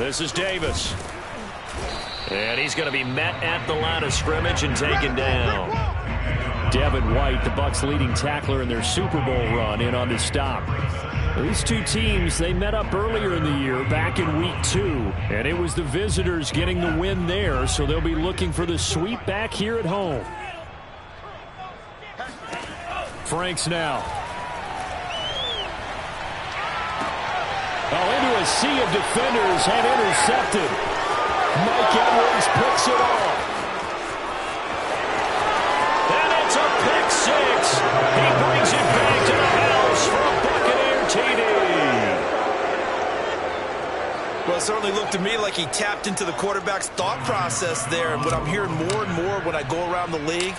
This is Davis. And he's going to be met at the line of scrimmage and taken down. Devin White, the Bucs' leading tackler in their Super Bowl run, in on the stop. These two teams, they met up earlier in the year, back in Week 2. And it was the visitors getting the win there, so they'll be looking for the sweep back here at home. Franks now. Into a sea of defenders and intercepted. Mike Edwards picks it off. And it's a pick six. He brings it back to the house for a Buccaneer TD. Well, it certainly looked to me like he tapped into the quarterback's thought process there. And what I'm hearing more and more when I go around the league,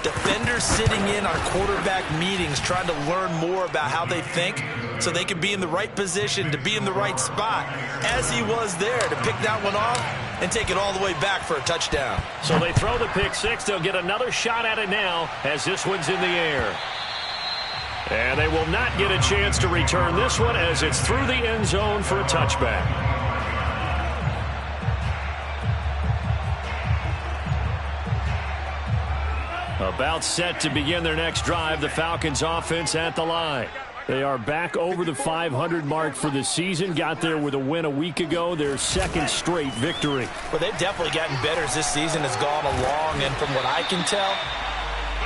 defenders sitting in on quarterback meetings trying to learn more about how they think so they can be in the right position to be in the right spot, as he was there to pick that one off and take it all the way back for a touchdown. So they throw the pick six. They'll get another shot at it now as this one's in the air. And they will not get a chance to return this one as it's through the end zone for a touchback. About set to begin their next drive, the Falcons offense at the line. They are back over the 500 mark for the season. Got there with a win a week ago, their second straight victory. Well, they've definitely gotten better as this season has gone along, and from what I can tell,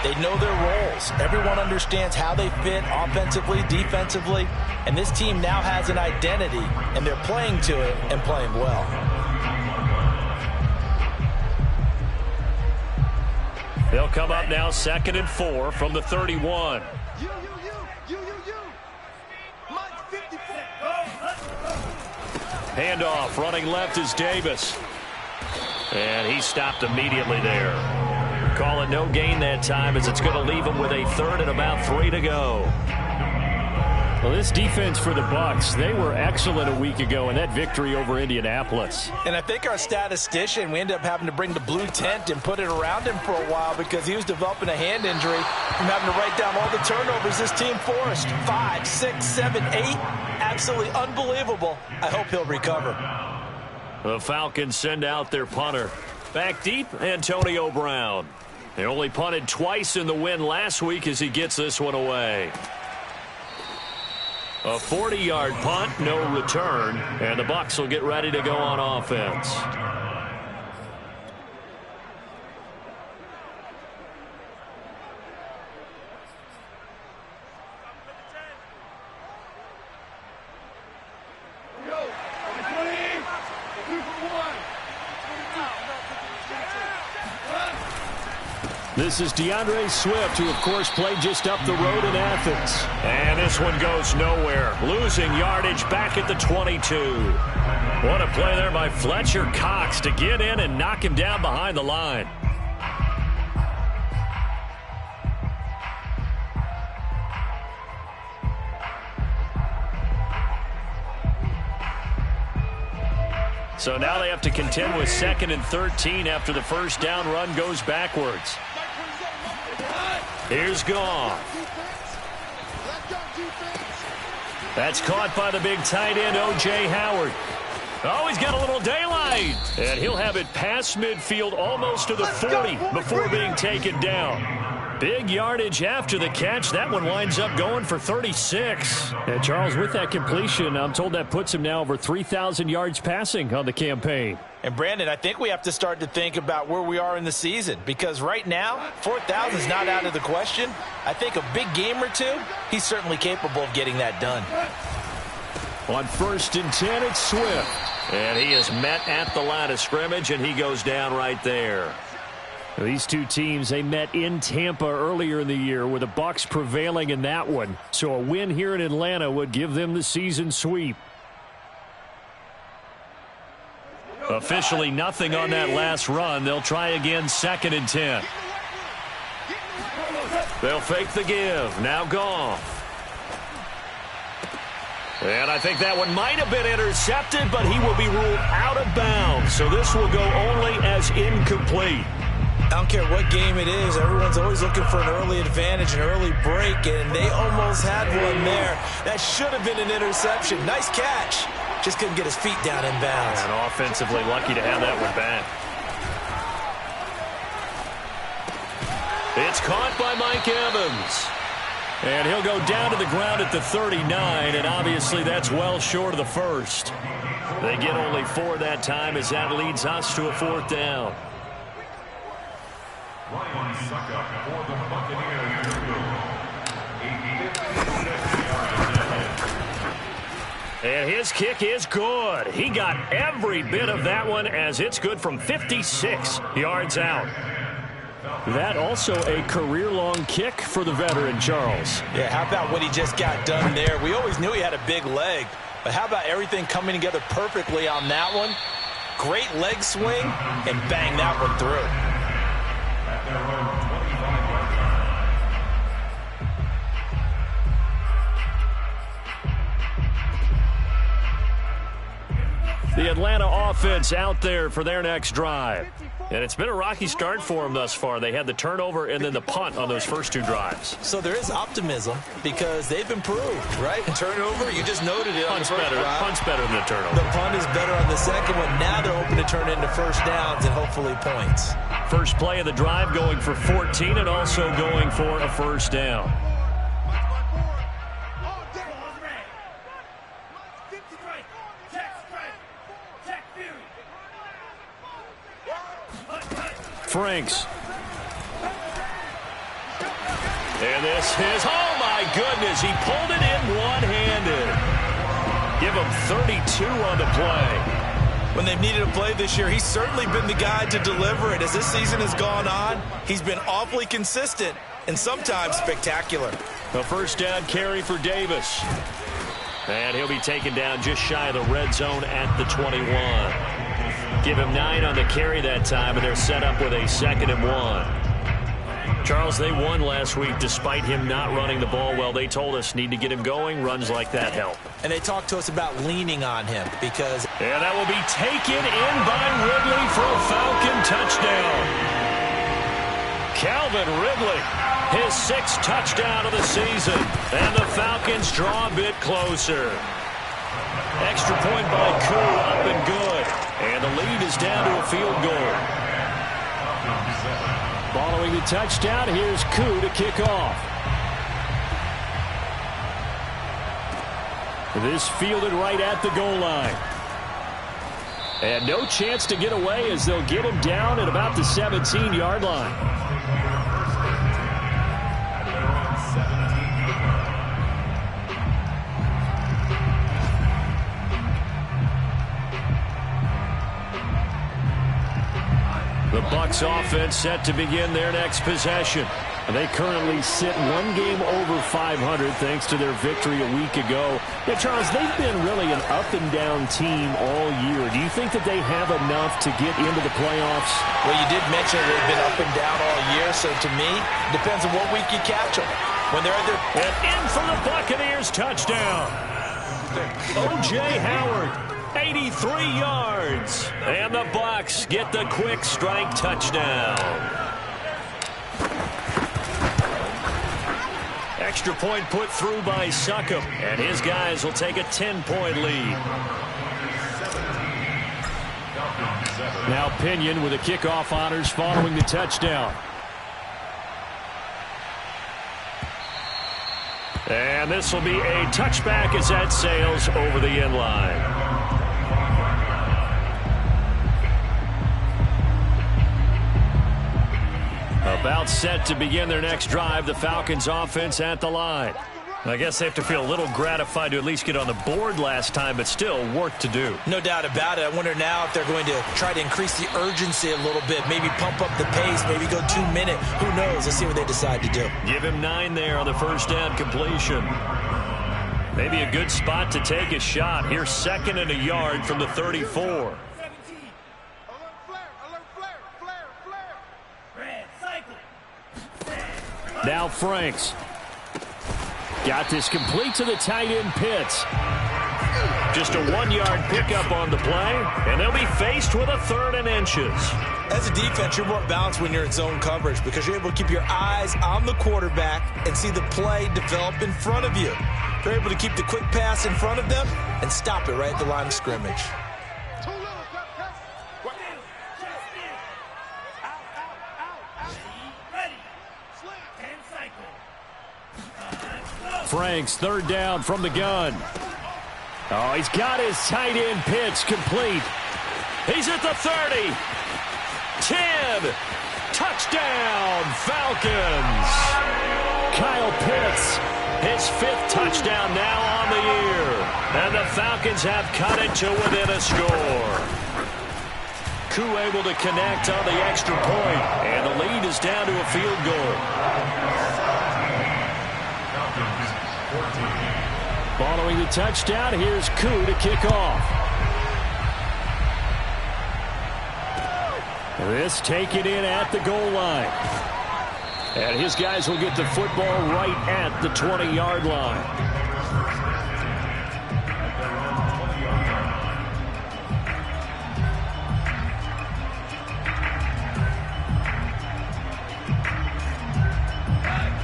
they know their roles. Everyone understands how they fit offensively, defensively, and this team now has an identity, and they're playing to it and playing well. They'll come up now 2nd and 4 from the 31. Handoff, running left is Davis. And he stopped immediately there. Call it no gain that time as it's going to leave him with a 3rd and about 3 to go. Well, this defense for the Bucs, they were excellent a week ago in that victory over Indianapolis. And I think our statistician, we ended up having to bring the blue tent and put it around him for a while because he was developing a hand injury from having to write down all the turnovers this team forced. 5, 6, 7, 8. Absolutely unbelievable. I hope he'll recover. The Falcons send out their punter. Back deep, Antonio Brown. They only punted twice in the win last week as he gets this one away. A 40-yard punt, no return, and the Bucs will get ready to go on offense. This is DeAndre Swift, who, of course, played just up the road in Athens. And this one goes nowhere. Losing yardage back at the 22. What a play there by Fletcher Cox to get in and knock him down behind the line. So now they have to contend with 2nd and 13 after the first down run goes backwards. Here's Goff. That's caught by the big tight end, O.J. Howard. Oh, he's got a little daylight. And he'll have it past midfield almost to the 40 before being taken down. Big yardage after the catch. That one winds up going for 36. And Charles, with that completion, I'm told that puts him now over 3,000 yards passing on the campaign. And Brandon, I think we have to start to think about where we are in the season, because right now 4,000 is not out of the question. I think a big game or two, he's certainly capable of getting that done. On 1st and 10, it's Swift. And he is met at the line of scrimmage, and he goes down right there. These two teams, they met in Tampa earlier in the year with the Bucs prevailing in that one. So a win here in Atlanta would give them the season sweep. Officially nothing on that last run. They'll try again 2nd and 10. They'll fake the give. Now Goff. And I think that one might have been intercepted, but he will be ruled out of bounds. So this will go only as incomplete. I don't care what game it is. Everyone's always looking for an early advantage, an early break, and they almost had one there. That should have been an interception. Nice catch, Just couldn't get his feet down in bounds. And offensively lucky to have that one back. It's caught by Mike Evans. And he'll go down to the ground at the 39, and obviously that's well short of the first. They get only 4 that time as that leads us to a 4th down. Ryan Suckup for the Buccaneers. And his kick is good. He got every bit of that one as it's good from 56 yards out. That also a career-long kick for the veteran, Charles. Yeah, how about what he just got done there? We always knew he had a big leg, but how about everything coming together perfectly on that one? Great leg swing, and bang that one through. At their own 25-yard line. The Atlanta offense out there for their next drive. And it's been a rocky start for them thus far. They had the turnover and then the punt on those first 2 drives. So there is optimism because they've improved, right? Turnover, you just noted it on the first drive. Punt's better than the turnover. The punt is better on the second one. Now they're open to turn into first downs and hopefully points. First play of the drive going for 14 and also going for a first down. Franks. And this is, oh my goodness, he pulled it in one-handed. Give him 32 on the play. When they've needed a play this year, he's certainly been the guy to deliver it. As this season has gone on, he's been awfully consistent and sometimes spectacular. A first down carry for Davis. And he'll be taken down just shy of the red zone at the 21. Give him 9 on the carry that time, and they're set up with a 2nd and 1. Charles, they won last week despite him not running the ball well. They told us need to get him going. Runs like that help. And they talked to us about leaning on him because... And that will be taken in by Ridley for a Falcon touchdown. Calvin Ridley, his 6th touchdown of the season. And the Falcons draw a bit closer. Extra point by Koo, up and good. And the lead is down to a field goal. Following the touchdown, here's Koo to kick off. This fielded right at the goal line. And no chance to get away as they'll get him down at about the 17-yard line. The Bucs offense set to begin their next possession. They currently sit 1 game over 500 thanks to their victory a week ago. Yeah, Charles, they've been really an up-and-down team all year. Do you think that they have enough to get into the playoffs? Well, you did mention they've been up and down all year, so to me, depends on what week you catch them. When they're at their... And in for the Buccaneers touchdown. O.J. Howard. 83 yards. And the Bucs get the quick strike touchdown. Extra point put through by Suckup. And his guys will take a 10-point lead. Now Pinion with the kickoff honors following the touchdown. And this will be a touchback as that sails over the end line. About set to begin their next drive, the Falcons offense at the line. I guess they have to feel a little gratified to at least get on the board last time, but still work to do. No doubt about it. I wonder now if they're going to try to increase the urgency a little bit, maybe pump up the pace, maybe go 2 minutes. Who knows? Let's see what they decide to do. Give him 9 there on the first down completion. Maybe a good spot to take a shot. Here's 2nd and a yard from the 34. Now Franks. Got this complete to the tight end Pitts. Just a 1-yard pickup on the play, and they'll be faced with a 3rd and inches. As a defense, you're more balanced when you're in zone coverage because you're able to keep your eyes on the quarterback and see the play develop in front of you. They're able to keep the quick pass in front of them and stop it right at the line of scrimmage. Franks, third down from the gun. Oh, he's got his tight end pitch complete. He's at the 30. 10. Touchdown, Falcons. Kyle Pitts, his 5th touchdown now on the year. And the Falcons have cut it to within a score. Koo able to connect on the extra point, and the lead is down to a field goal. Following the touchdown, here's Koo to kick off. This taken in at the goal line. And his guys will get the football right at the 20-yard line.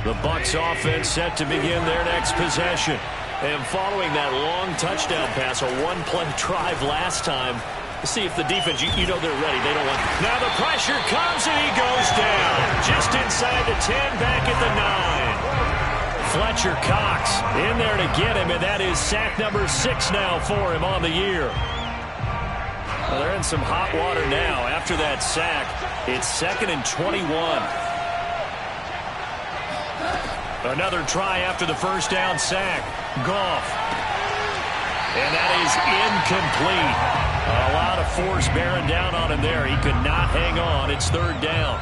The Bucs offense set to begin their next possession. And following that long touchdown pass, a one-play drive last time, see if the defense, you know they're ready. They don't want. Now the pressure comes and he goes down. Just inside the 10, back at the 9. Fletcher Cox in there to get him, and that is sack number 6 now for him on the year. Well, they're in some hot water now. After that sack, it's 2nd and 21. Another try after the first down sack. Goff. And that is incomplete. A lot of force bearing down on him there. He could not hang on. It's 3rd down.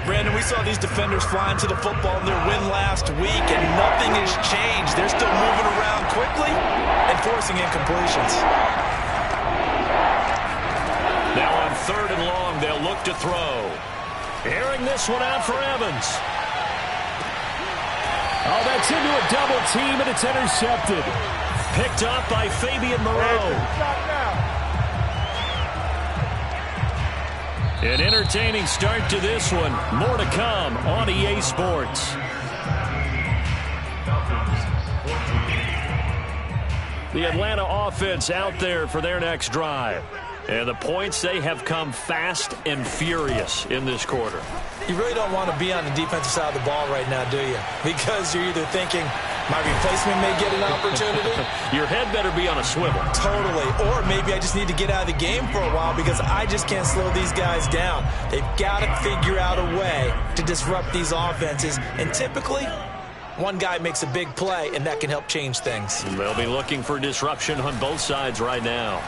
Brandon, we saw these defenders flying to the football in their win last week, and nothing has changed. They're still moving around quickly and forcing incompletions. Now on 3rd and long, they'll look to throw. Airing this one out for Evans. Oh, that's into a double team, and it's intercepted. Picked up by Fabian Moreau. An entertaining start to this one. More to come on EA Sports. The Atlanta offense out there for their next drive. And the points, they have come fast and furious in this quarter. You really don't want to be on the defensive side of the ball right now, do you? Because you're either thinking, my replacement may get an opportunity. Your head better be on a swivel. Totally. Or maybe I just need to get out of the game for a while because I just can't slow these guys down. They've got to figure out a way to disrupt these offenses. And typically, one guy makes a big play, and that can help change things. They'll be looking for disruption on both sides right now.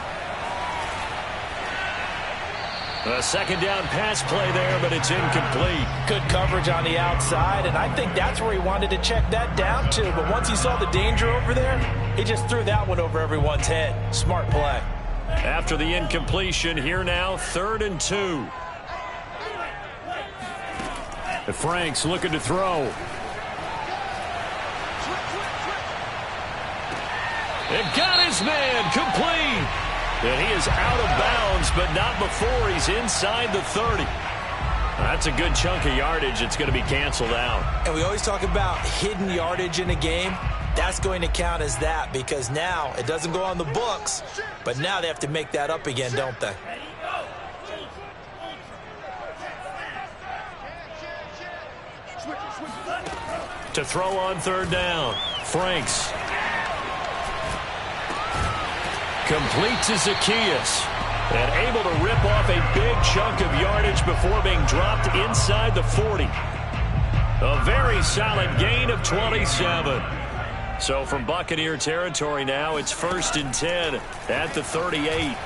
A 2nd down pass play there, but it's incomplete. Good coverage on the outside, and I think that's where he wanted to check that down to. But once he saw the danger over there, he just threw that one over everyone's head. Smart play. After the incompletion, here now, 3rd and 2. The Franks looking to throw. It got his man complete. And he is out of bounds, but not before he's inside the 30. That's a good chunk of yardage. It's going to be canceled out. And we always talk about hidden yardage in a game. That's going to count as that because now it doesn't go on the books, but now they have to make that up again, don't they? To throw on 3rd down, Franks. Complete to Zacchaeus. And able to rip off a big chunk of yardage before being dropped inside the 40. A very solid gain of 27. So from Buccaneer territory now, it's 1st and 10 at the 38.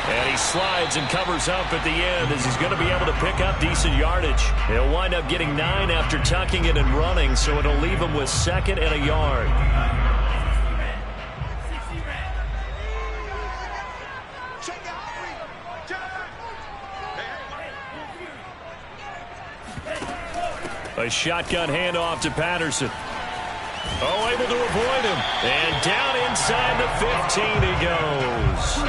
And he slides and covers up at the end as he's going to be able to pick up decent yardage. He'll wind up getting 9 after tucking it and running, so it'll leave him with 2nd and a yard. A shotgun handoff to Patterson. Oh, able to avoid him. And down inside the 15 he goes.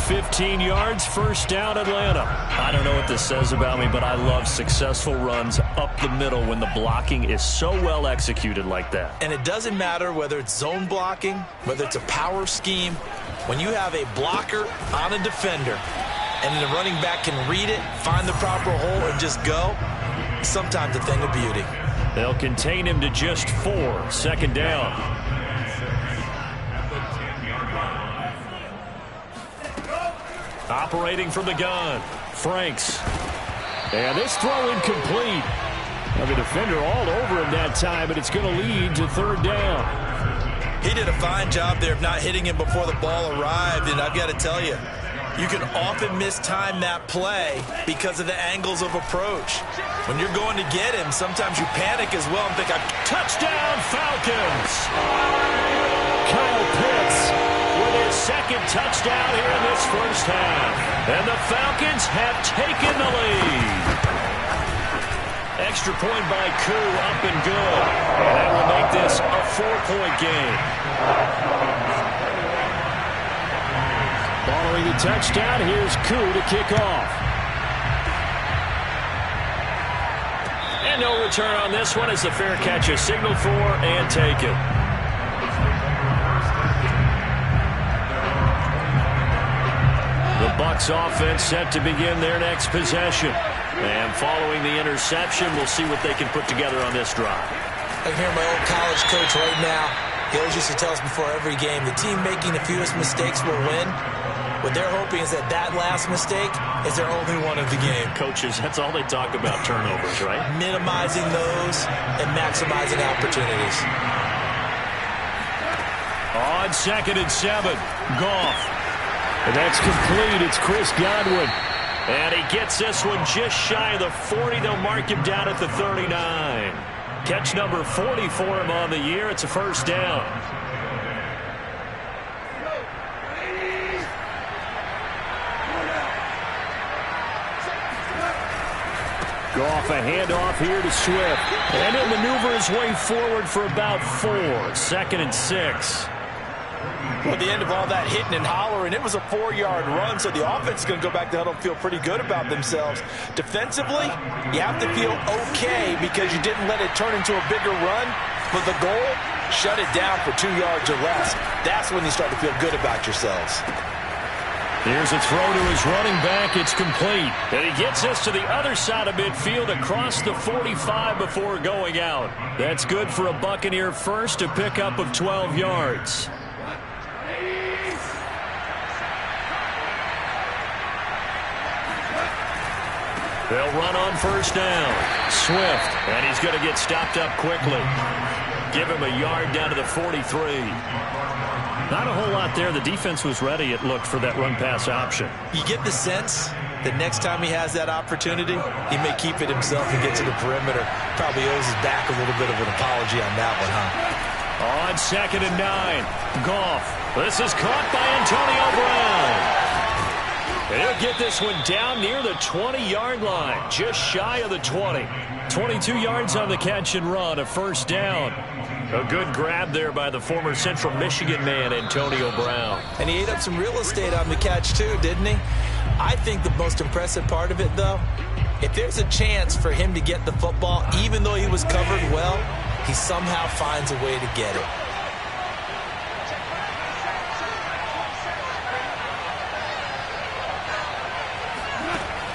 15 yards, first down, Atlanta. I don't know what this says about me, but I love successful runs up the middle when the blocking is so well executed like that. And it doesn't matter whether it's zone blocking, whether it's a power scheme. When you have a blocker on a defender and the running back can read it, find the proper hole, and just go, sometimes a thing of beauty. They'll contain him to just 4, second down. Operating from the gun, Franks. And this throw incomplete. Now the defender all over him that time, but it's going to lead to third down. He did a fine job there of not hitting him before the ball arrived, and I've got to tell you, you can often mistime that play because of the angles of approach. When you're going to get him, sometimes you panic as well and think, touchdown Falcons! Kyle Pitts with his second touchdown here in this first half. And the Falcons have taken the lead. Extra point by Koo, up and good. And that will make this a 4-point game. Following the touchdown, here's Koo to kick off. And no return on this one as the fair catch is signaled for and taken. The Bucs offense set to begin their next possession. And following the interception, we'll see what they can put together on this drive. I can hear my old college coach right now. He always used to tell us before every game, the team making the fewest mistakes will win. What they're hoping is that that last mistake is their only one of the game. Coaches, that's all they talk about, turnovers, right? Minimizing those and maximizing opportunities. On 2nd and 7, Goff. And that's complete. It's Chris Godwin. And he gets this one just shy of the 40. They'll mark him down at the 39. Catch number 40 for him on the year. It's a first down. Goff, a handoff here to Swift. And he'll maneuver his way forward for about 4. 2nd and 6. Well, at the end of all that hitting and hollering, it was a 4-yard run, so the offense is going to go back to huddle and feel pretty good about themselves. Defensively, you have to feel okay because you didn't let it turn into a bigger run, but the goal, shut it down for 2 yards or less. That's when you start to feel good about yourselves. Here's a throw to his running back. It's complete. And he gets this to the other side of midfield across the 45 before going out. That's good for a Buccaneer first, a pickup of 12 yards. They'll run on first down. Swift, and he's going to get stopped up quickly. Give him a yard down to the 43. Not a whole lot there. The defense was ready, it looked, for that run-pass option. You get the sense that next time he has that opportunity, he may keep it himself and get to the perimeter. Probably owes his back a little bit of an apology on that one, huh? On 2nd and 9, Goff. This is caught by Antonio Brown. He'll get this one down near the 20-yard line, just shy of the 20. 22 yards on the catch and run, a first down. A good grab there by the former Central Michigan man, Antonio Brown. And he ate up some real estate on the catch, too, didn't he? I think the most impressive part of it, though, if there's a chance for him to get the football, even though he was covered well, he somehow finds a way to get it.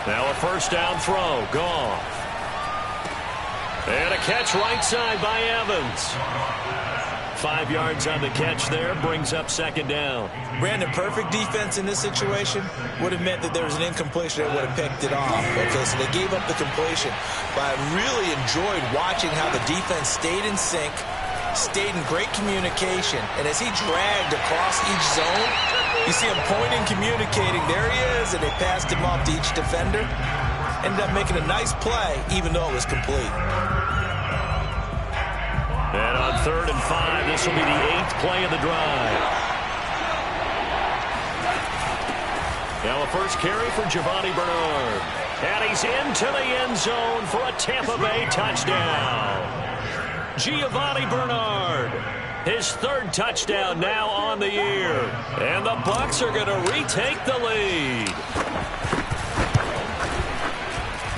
Now a first down throw. Goff. And a catch right side by Evans. 5 yards on the catch there. Brings up second down. Brandon, perfect defense in this situation would have meant that there was an incompletion that would have picked it off. Okay, so they gave up the completion. But I really enjoyed watching how the defense stayed in sync, stayed in great communication. And as he dragged across each zone, you see him pointing, communicating. There he is, and they passed him off to each defender. Ended up making a nice play, even though it was complete. And on 3rd and 5, this will be the 8th play of the drive. Now a first carry for Giovanni Bernard. And he's into the end zone for a Tampa Bay touchdown. Giovanni Bernard. His third touchdown now on the year. And the Bucs are going to retake the lead.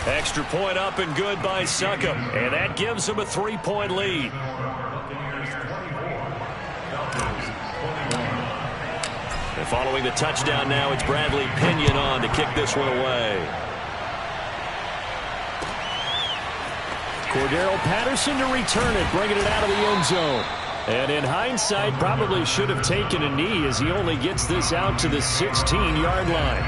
Extra point up and good by Succop. And that gives them a 3-point lead. And following the touchdown now, it's Bradley Pinion on to kick this one away. Cordero Patterson to return it, bringing it out of the end zone. And in hindsight, probably should have taken a knee as he only gets this out to the 16-yard line.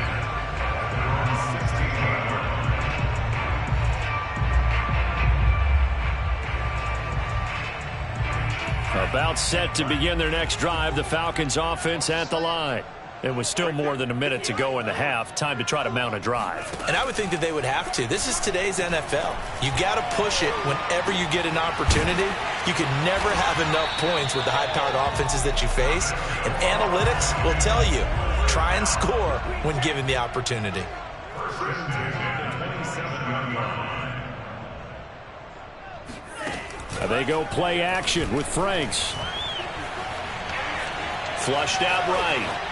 About set to begin their next drive, the Falcons offense at the line. It was still more than a minute to go in the half. Time to try to mount a drive. And I would think that they would have to. This is today's NFL. You got to push it whenever you get an opportunity. You can never have enough points with the high-powered offenses that you face. And analytics will tell you, try and score when given the opportunity. They go play action with Franks. Flushed out right.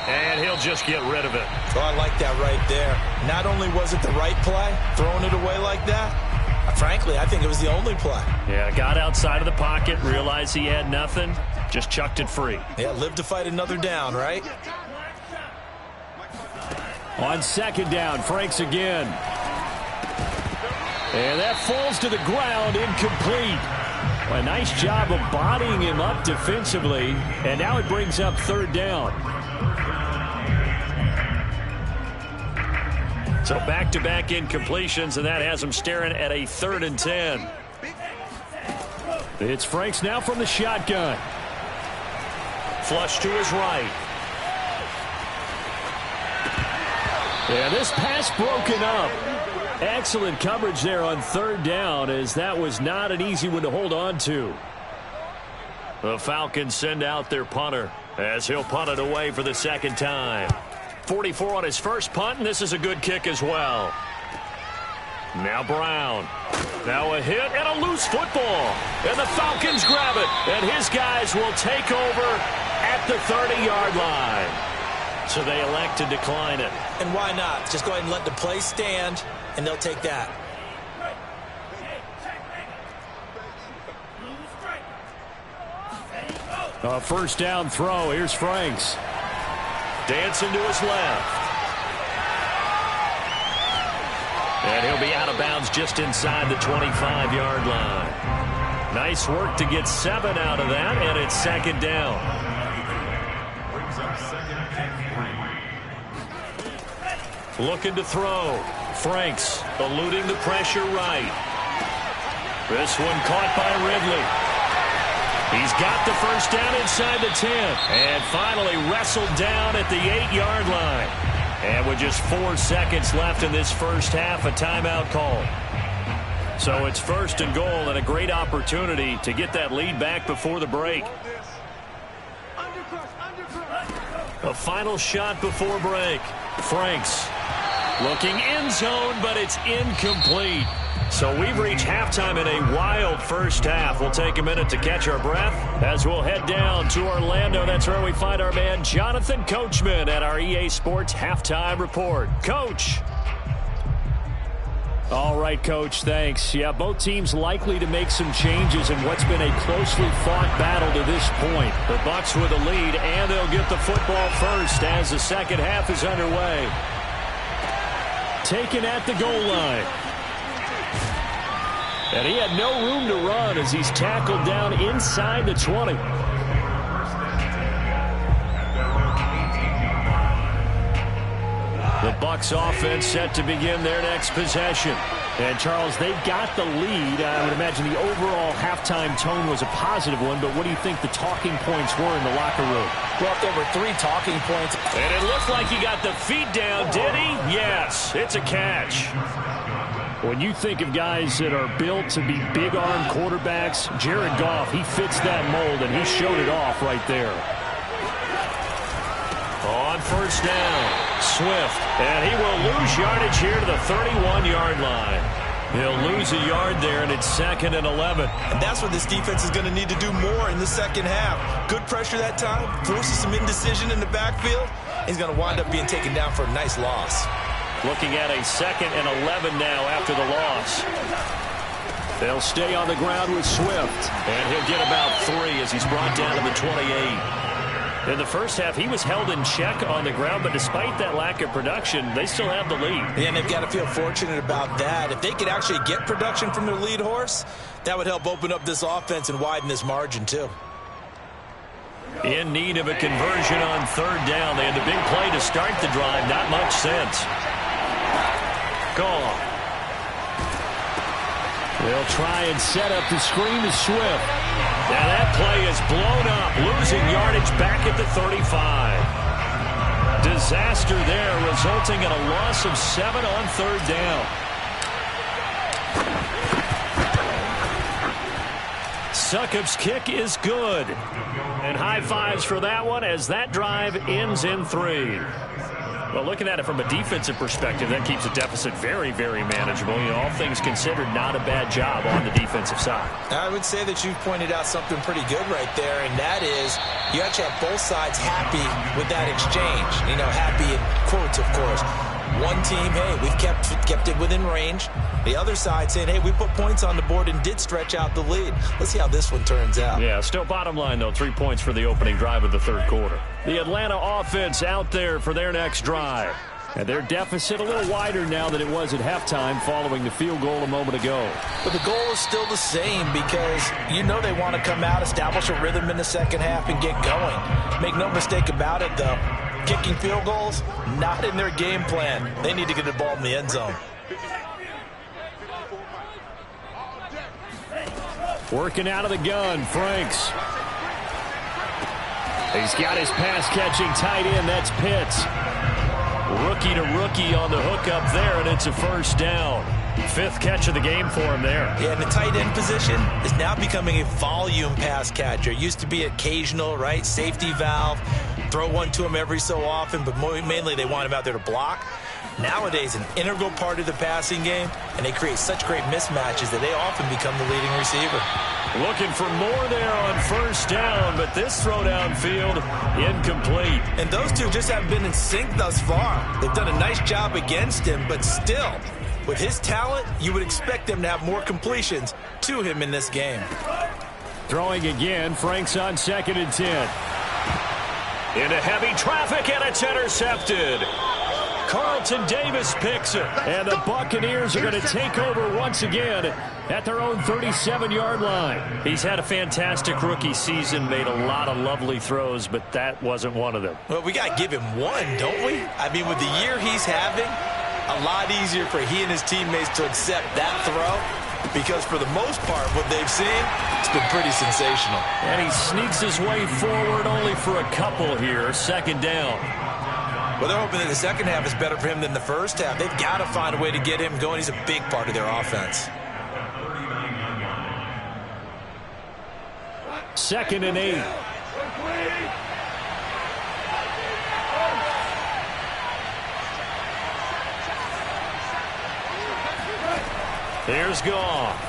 And he'll just get rid of it. Oh, I like that right there. Not only was it the right play, throwing it away like that, frankly, I think it was the only play. Yeah, got outside of the pocket, realized he had nothing, just chucked it free. Yeah, live to fight another down, right? On second down, Franks again. And that falls to the ground, incomplete. A nice job of bodying him up defensively. And now it brings up third down. So back-to-back incompletions, and that has him staring at a 3rd and 10. It's Franks now from the shotgun. Flush to his right. Yeah, this pass broken up. Excellent coverage there on third down, as that was not an easy one to hold on to. The Falcons send out their punter as he'll punt it away for the second time. 44 on his first punt, and this is a good kick as well. Now Brown. Now a hit and a loose football. And the Falcons grab it. And his guys will take over at the 30-yard line. So they elect to decline it. And why not? Just go ahead and let the play stand, and they'll take that. A first down throw. Here's Franks. Dancing to his left. And he'll be out of bounds just inside the 25-yard line. Nice work to get 7 out of that, and it's second down. Looking to throw. Franks eluding the pressure right. This one caught by Ridley. He's got the first down inside the 10. And finally wrestled down at the 8-yard line. And with just 4 seconds left in this first half, a timeout call. So it's 1st and goal, and a great opportunity to get that lead back before the break. A final shot before break. Franks looking end zone, but it's incomplete. So we've reached halftime in a wild first half. We'll take a minute to catch our breath as we'll head down to Orlando. That's where we find our man Jonathan Coachman at our EA Sports Halftime Report. Coach. All right, Coach, thanks. Yeah, both teams likely to make some changes in what's been a closely fought battle to this point. The Bucs with a lead, and they'll get the football first as the second half is underway. Taken at the goal line. And he had no room to run as he's tackled down inside the 20. The Bucs offense set to begin their next possession. And, Charles, they've got the lead. I would imagine the overall halftime tone was a positive one, but what do you think the talking points were in the locker room? Well, if there were 3 talking points. And it looked like he got the feet down, did he? Yes, it's a catch. When you think of guys that are built to be big-arm quarterbacks, Jared Goff, he fits that mold, and he showed it off right there. On first down, Swift, and he will lose yardage here to the 31-yard line. He'll lose a yard there, and it's 2nd and 11. And that's what this defense is going to need to do more in the second half. Good pressure that time, forces some indecision in the backfield. He's going to wind up being taken down for a nice loss. Looking at a 2nd and 11 now after the loss. They'll stay on the ground with Swift, and he'll get about 3 as he's brought down to the 28. In the first half, he was held in check on the ground, but despite that lack of production, they still have the lead. Yeah, and they've got to feel fortunate about that. If they could actually get production from their lead horse, that would help open up this offense and widen this margin, too. In need of a conversion on 3rd down. They had the big play to start the drive. Not much sense. Gone. They'll try and set up the screen to Swift. Now that play is blown up, losing yardage back at the 35. Disaster there, resulting in a loss of 7 on 3rd down. Succop's kick is good. And high fives for that one as that drive ends in 3. Well, looking at it from a defensive perspective, that keeps a deficit very, very manageable. You know, all things considered, not a bad job on the defensive side. I would say that you've pointed out something pretty good right there, and that is you actually have both sides happy with that exchange. You know, happy in quotes, of course. One team, hey, we've kept it within range. The other side saying, hey, we put points on the board and did stretch out the lead. Let's see how this one turns out. Yeah, still bottom line, though, 3 points for the opening drive of the 3rd quarter. The Atlanta offense out there for their next drive. And their deficit a little wider now than it was at halftime following the field goal a moment ago. But the goal is still the same because you know they want to come out, establish a rhythm in the second half, and get going. Make no mistake about it, though. Kicking field goals, not in their game plan. They need to get the ball in the end zone. Working out of the gun, Franks. He's got his pass-catching tight end. That's Pitts. Rookie to rookie on the hook up there, and it's a 1st down. 5th catch of the game for him there. Yeah, and the tight end position is now becoming a volume pass catcher. It used to be occasional, right? Safety valve. Throw one to him every so often, but mainly they want him out there to block. Nowadays, an integral part of the passing game, and they create such great mismatches that they often become the leading receiver. Looking for more there on 1st down, but this throw downfield incomplete. And those two just haven't been in sync thus far. They've done a nice job against him, but still, with his talent, you would expect them to have more completions to him in this game. Throwing again, Franks on 2nd and 10. Into heavy traffic, and it's intercepted. Carlton Davis picks it. And the Buccaneers are going to take over once again at their own 37-yard line. He's had a fantastic rookie season, made a lot of lovely throws, but that wasn't one of them. Well, we got to give him one, don't we? I mean, with the year he's having, a lot easier for he and his teammates to accept that throw. Because for the most part, what they've seen, it's been pretty sensational. And he sneaks his way forward only for a couple here. 2nd down. Well, they're hoping that the second half is better for him than the first half. They've got to find a way to get him going. He's a big part of their offense. 2nd and 8. Here's Goff.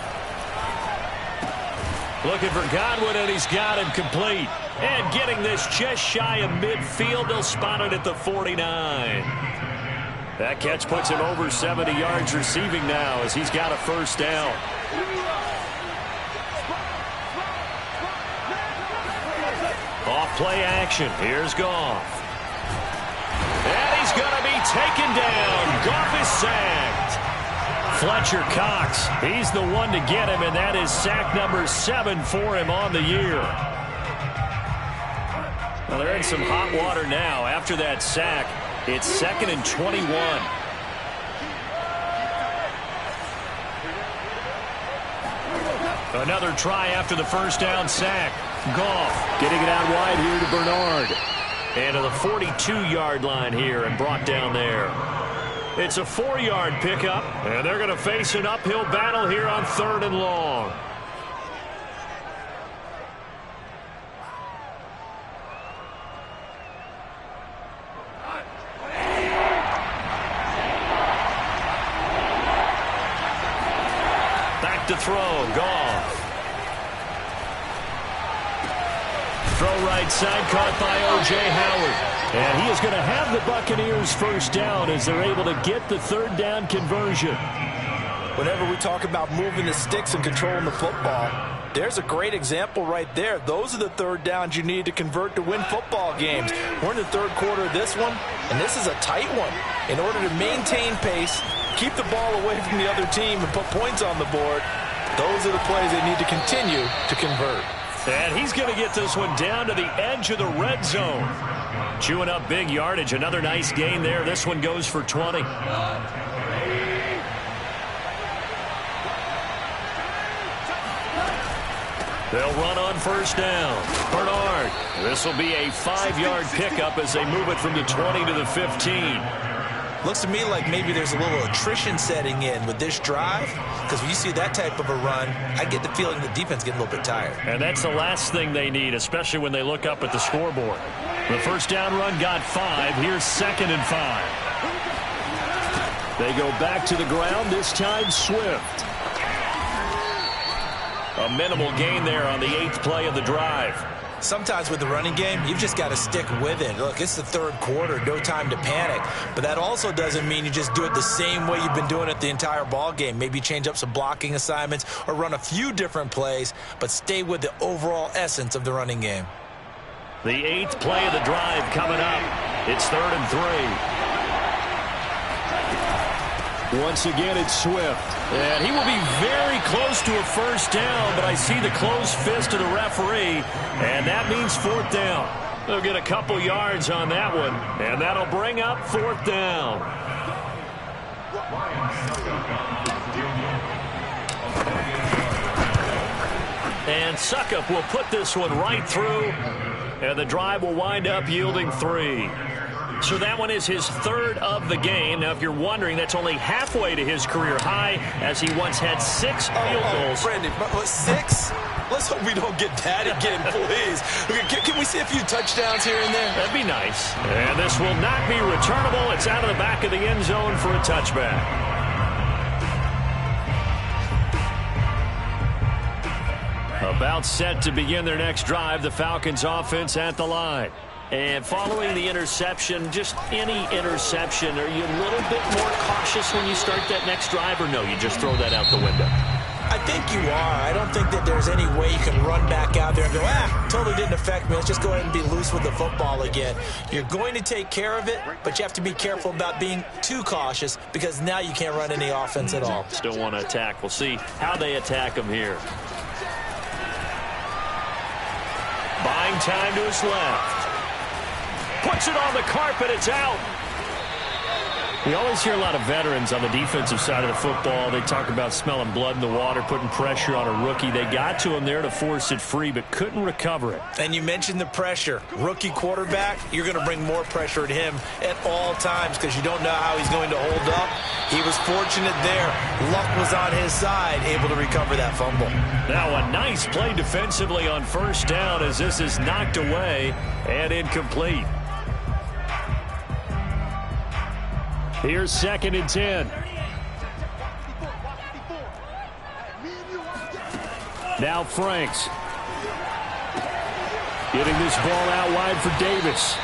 Looking for Godwin, and he's got him complete. And getting this just shy of midfield. They'll spot it at the 49. That catch puts him over 70 yards receiving now as he's got a 1st down. Off play action. Here's Goff. And he's going to be taken down. Goff is sacked. Fletcher Cox, he's the one to get him, and that is sack number 7 for him on the year. Well, they're in some hot water now. After that sack, it's 2nd and 21. Another try after the 1st down sack. Goff getting it out wide here to Bernard. And to the 42-yard line here and brought down there. It's a 4-yard pickup, and they're going to face an uphill battle here on 3rd and long. to throw. Goff. Throw right side, caught by O.J. Howard. And he is going to have the Buccaneers first down as they're able to get the third down conversion. Whenever we talk about moving the sticks and controlling the football, there's a great example right there. Those are the third downs you need to convert to win football games. We're in the third quarter of this one, and this is a tight one. In order to maintain pace, keep the ball away from the other team, and put points on the board, those are the plays they need to continue to convert. And he's going to get this one down to the edge of the red zone. Chewing up big yardage. Another nice gain there. This one goes for 20. They'll run on first down. Bernard. This will be a 5-yard pickup as they move it from the 20 to the 15. Looks to me like maybe there's a little attrition setting in with this drive, because when you see that type of a run, I get the feeling the defense getting a little bit tired. And that's the last thing they need, especially when they look up at the scoreboard. The first down run got 5. Here's 2nd and 5. They go back to the ground, this time Swift. A minimal gain there on the 8th play of the drive. Sometimes with the running game, you've just got to stick with it. Look, it's the third quarter, no time to panic. But that also doesn't mean you just do it the same way you've been doing it the entire ball game. Maybe change up some blocking assignments or run a few different plays, but stay with the overall essence of the running game. The 8th play of the drive coming up. It's 3rd and 3. Once again, it's Swift. And he will be very close to a first down, but I see the closed fist of the referee, and that means 4th down. They'll get a couple yards on that one, and that'll bring up 4th down. And Suckup will put this one right through, and the drive will wind up yielding 3. So that one is his 3rd of the game. Now, if you're wondering, that's only halfway to his career high, as he once had 6 field goals. Brandon, 6? Let's hope we don't get that again, please. Can we see a few touchdowns here and there? That'd be nice. And this will not be returnable. It's out of the back of the end zone for a touchback. About set to begin their next drive, the Falcons offense at the line. And following the interception, just any interception, are you a little bit more cautious when you start that next drive, or no, you just throw that out the window? I think you are. I don't think that there's any way you can run back out there and go, totally didn't affect me. Let's just go ahead and be loose with the football again. You're going to take care of it, but you have to be careful about being too cautious, because now you can't run any offense at all. Still want to attack. We'll see how they attack him here. Buying time to his left. Puts it on the carpet. It's out. We always hear a lot of veterans on the defensive side of the football. They talk about smelling blood in the water, putting pressure on a rookie. They got to him there to force it free, but couldn't recover it. And you mentioned the pressure. Rookie quarterback, you're going to bring more pressure at him at all times, because you don't know how he's going to hold up. He was fortunate there. Luck was on his side, able to recover that fumble. Now a nice play defensively on first down, as this is knocked away and incomplete. Here's 2nd and 10. Now Franks. Getting this ball out wide for Davis.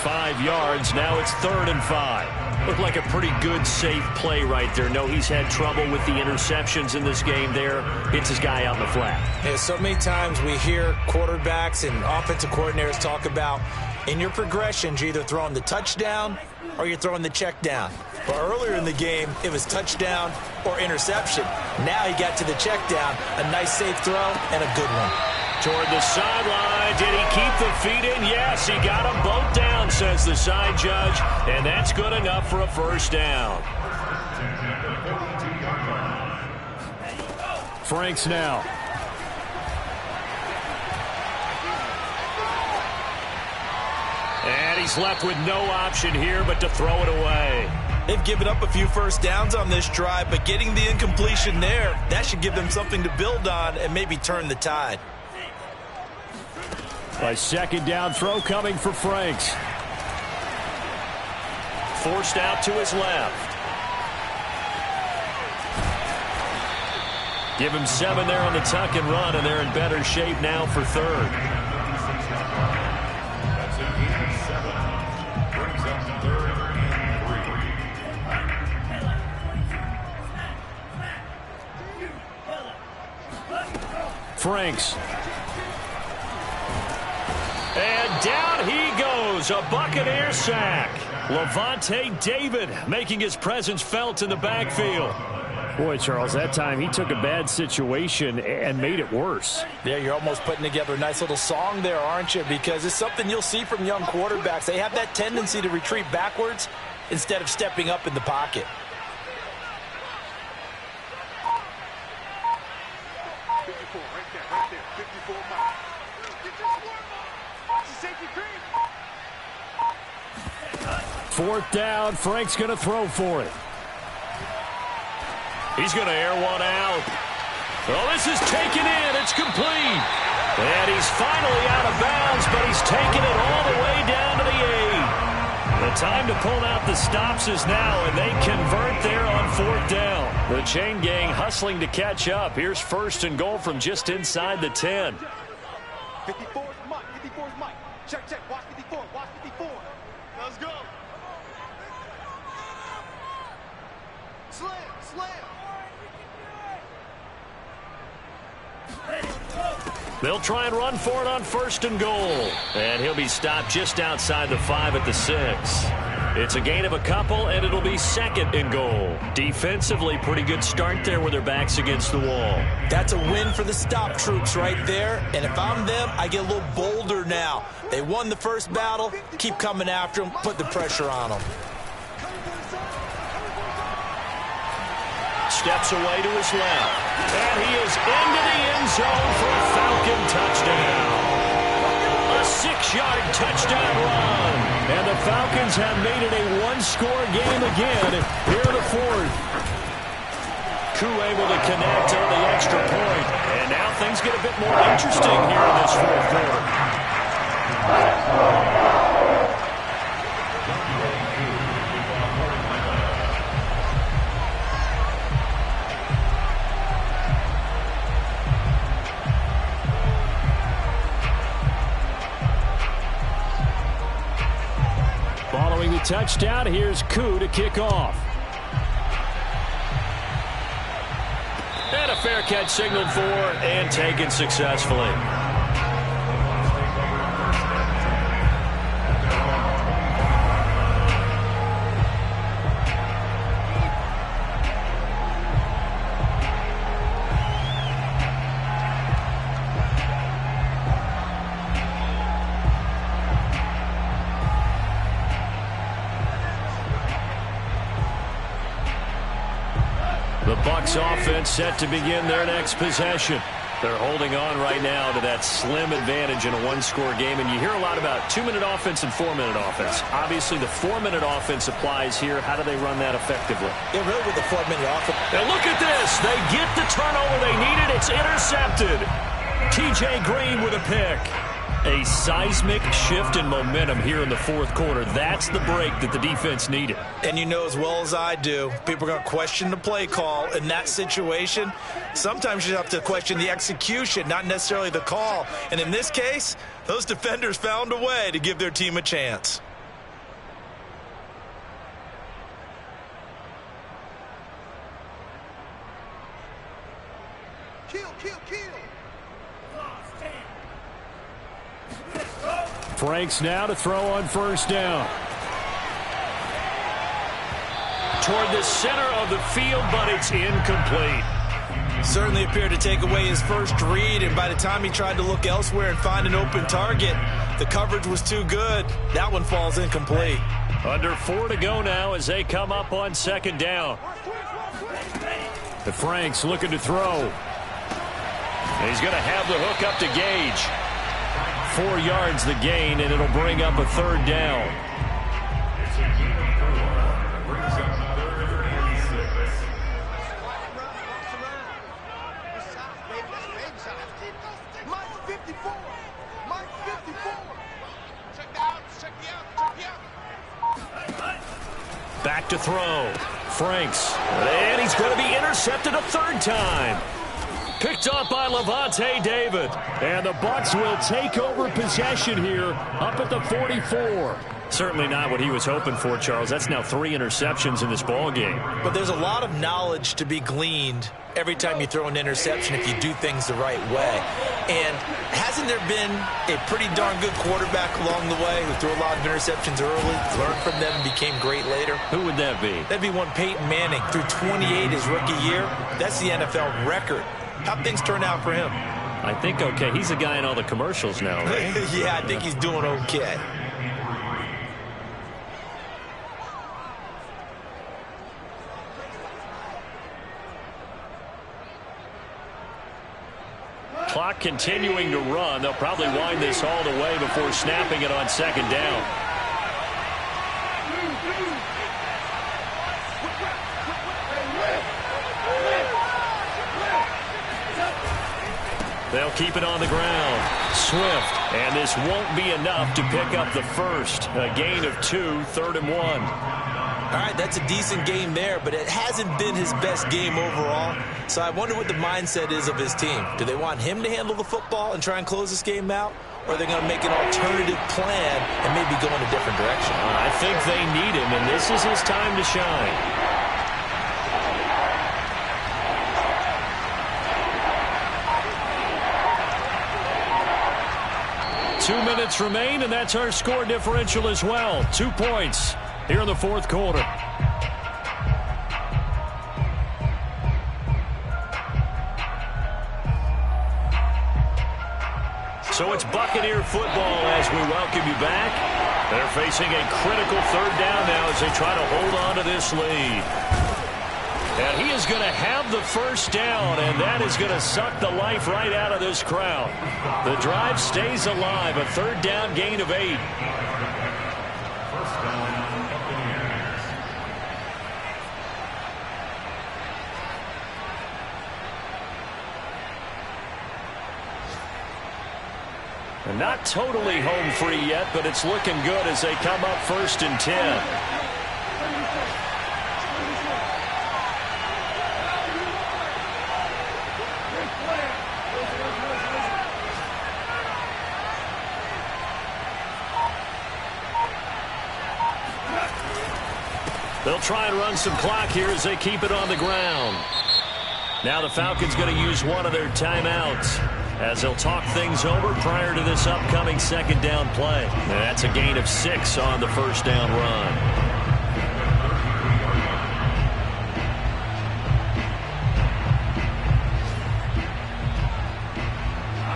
5 yards. Now it's 3rd and 5. Looked like a pretty good, safe play right there. No, he's had trouble with the interceptions in this game there. Hits his guy out in the flat. Yeah, so many times we hear quarterbacks and offensive coordinators talk about, in your progressions, you're either throwing the touchdown or you're throwing the check down. But earlier in the game, it was touchdown or interception. Now he got to the check down. A nice safe throw and a good one. Toward the sideline. Did he keep the feet in? Yes, he got them both down, says the side judge. And that's good enough for a first down. Franks now. And he's left with no option here but to throw it away. They've given up a few first downs on this drive, but getting the incompletion there, that should give them something to build on and maybe turn the tide. A 2nd down throw coming for Franks. Forced out to his left. Give him 7 there on the tuck and run, and they're in better shape now for third. That's a gain of 7. Brings up 3rd and 3. Franks. And down he goes. A Buccaneer sack. Levante David making his presence felt in the backfield. Boy, Charles, that time he took a bad situation and made it worse. Yeah, you're almost putting together a nice little song there, aren't you? Because it's something you'll see from young quarterbacks. They have that tendency to retreat backwards instead of stepping up in the pocket. Fourth down, Frank's going to throw for it. He's going to air one out. Oh, this is taken in. It's complete. And he's finally out of bounds, but he's taken it all the way down to the 8. The time to pull out the stops is now, and they convert there on 4th down. The chain gang hustling to catch up. Here's 1st and goal from just inside the 10. 54 is Mike. 54 is Mike. Check, check. Watch 54. Watch 54. Let's go. Slam, slam. They'll try and run for it on 1st and goal. And he'll be stopped just outside the 5 at the 6. It's a gain of a couple, and it'll be 2nd and goal. Defensively, pretty good start there with their backs against the wall. That's a win for the stop troops right there. And if I'm them, I get a little bolder now. They won the first battle. Keep coming after them. Put the pressure on them. Steps away to his left. And he is into the end zone for a Falcon touchdown. A 6-yard touchdown run. And the Falcons have made it a one-score game again here in the 4th. Koo able to connect on the extra point. And now things get a bit more interesting here in this 4th quarter. Following the touchdown, here's Koo to kick off. And a fair catch signaled for and taken successfully. The Bucs offense set to begin their next possession. They're holding on right now to that slim advantage in a one-score game, and you hear a lot about 2-minute offense and 4-minute offense. Obviously, the 4-minute offense applies here. How do they run that effectively? Yeah, really with the 4-minute offense. And look at this. They get the turnover they needed. It's intercepted. T.J. Green with a pick. A seismic shift in momentum here in the 4th quarter. That's the break that the defense needed. And you know as well as I do, people are going to question the play call in that situation. Sometimes you have to question the execution, not necessarily the call. And in this case, those defenders found a way to give their team a chance. Kill, kill, kill. Franks now to throw on 1st down. Toward the center of the field, but it's incomplete. Certainly appeared to take away his first read, and by the time he tried to look elsewhere and find an open target, the coverage was too good. That one falls incomplete. Under 4 to go now as they come up on 2nd down. The Franks looking to throw. And he's going to have the hook up to Gage. 4 yards the gain, and it'll bring up a 3rd down. It's a gain of 4. Brings up 3rd and 6. Mike 54. Mike 54. Check the out. Check the out. Check the out. Back to throw. Franks. And he's going to be intercepted a 3rd time. Picked up by Levante David. And the Bucs will take over possession here up at the 44. Certainly not what he was hoping for, Charles. That's now 3 interceptions in this ball game. But there's a lot of knowledge to be gleaned every time you throw an interception if you do things the right way. And hasn't there been a pretty darn good quarterback along the way who threw a lot of interceptions early, learned from them, and became great later? Who would that be? That'd be one Peyton Manning. Threw 28 his rookie year. That's the NFL record. How'd things turn out for him? I think okay. He's a guy in all the commercials now, right? Yeah, I think he's doing okay. Clock continuing to run. They'll probably wind this all the way before snapping it on second down. They'll keep it on the ground. Swift. And this won't be enough to pick up the first. A gain of 2, 3rd and 1. All right, that's a decent game there, but it hasn't been his best game overall. So I wonder what the mindset is of his team. Do they want him to handle the football and try and close this game out? Or are they going to make an alternative plan and maybe go in a different direction? I think they need him, and this is his time to shine. 2 minutes remain, and that's our score differential as well. 2 points here in the fourth quarter. So it's Buccaneer football as we welcome you back. They're facing a critical 3rd down now as they try to hold on to this lead. And he is going to have the first down, and that is going to suck the life right out of this crowd. The drive stays alive, a 3rd down gain of 8. First down, Buccaneers. And not totally home free yet, but it's looking good as they come up 1st and 10. They'll try and run some clock here as they keep it on the ground. Now the Falcons going to use one of their timeouts as they'll talk things over prior to this upcoming 2nd down play. And that's a gain of 6 on the 1st down run.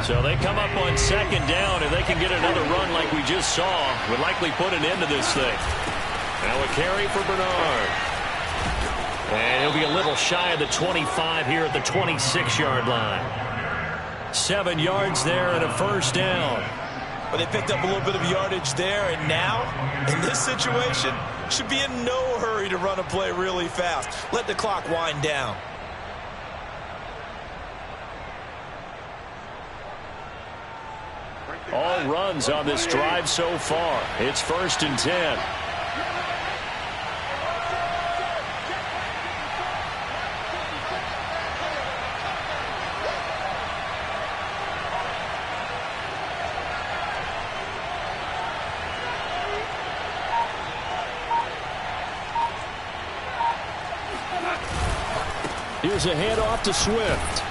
So they come up on 2nd down, and they can get another run like we just saw. Would likely put an end to this thing. Now a carry for Bernard. And he'll be a little shy of the 25 here at the 26-yard line. 7 yards there and a 1st down. But they picked up a little bit of yardage there, and now, in this situation, should be in no hurry to run a play really fast. Let the clock wind down. All runs on this drive so far. It's 1st and 10. Here's a handoff to Swift.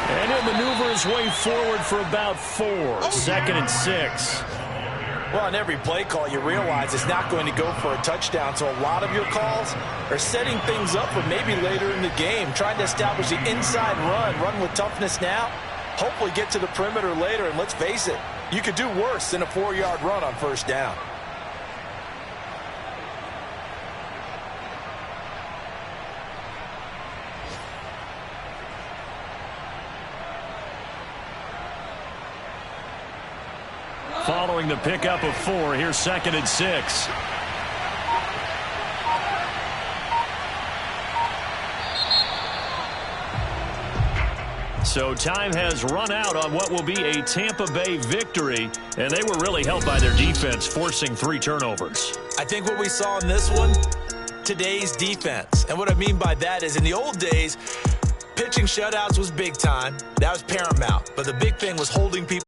And he'll maneuver his way forward for about 4. 2nd and 6. Well, on every play call, you realize it's not going to go for a touchdown. So a lot of your calls are setting things up for maybe later in the game, trying to establish the inside run with toughness now, hopefully get to the perimeter later. And let's face it, you could do worse than a 4-yard run on 1st down. Following the pickup of 4, here's 2nd and 6. So time has run out on what will be a Tampa Bay victory, and they were really helped by their defense, forcing 3 turnovers. I think what we saw in this one, today's defense. And what I mean by that is in the old days, Pitching shutouts was big time. That was paramount. But the big thing was holding people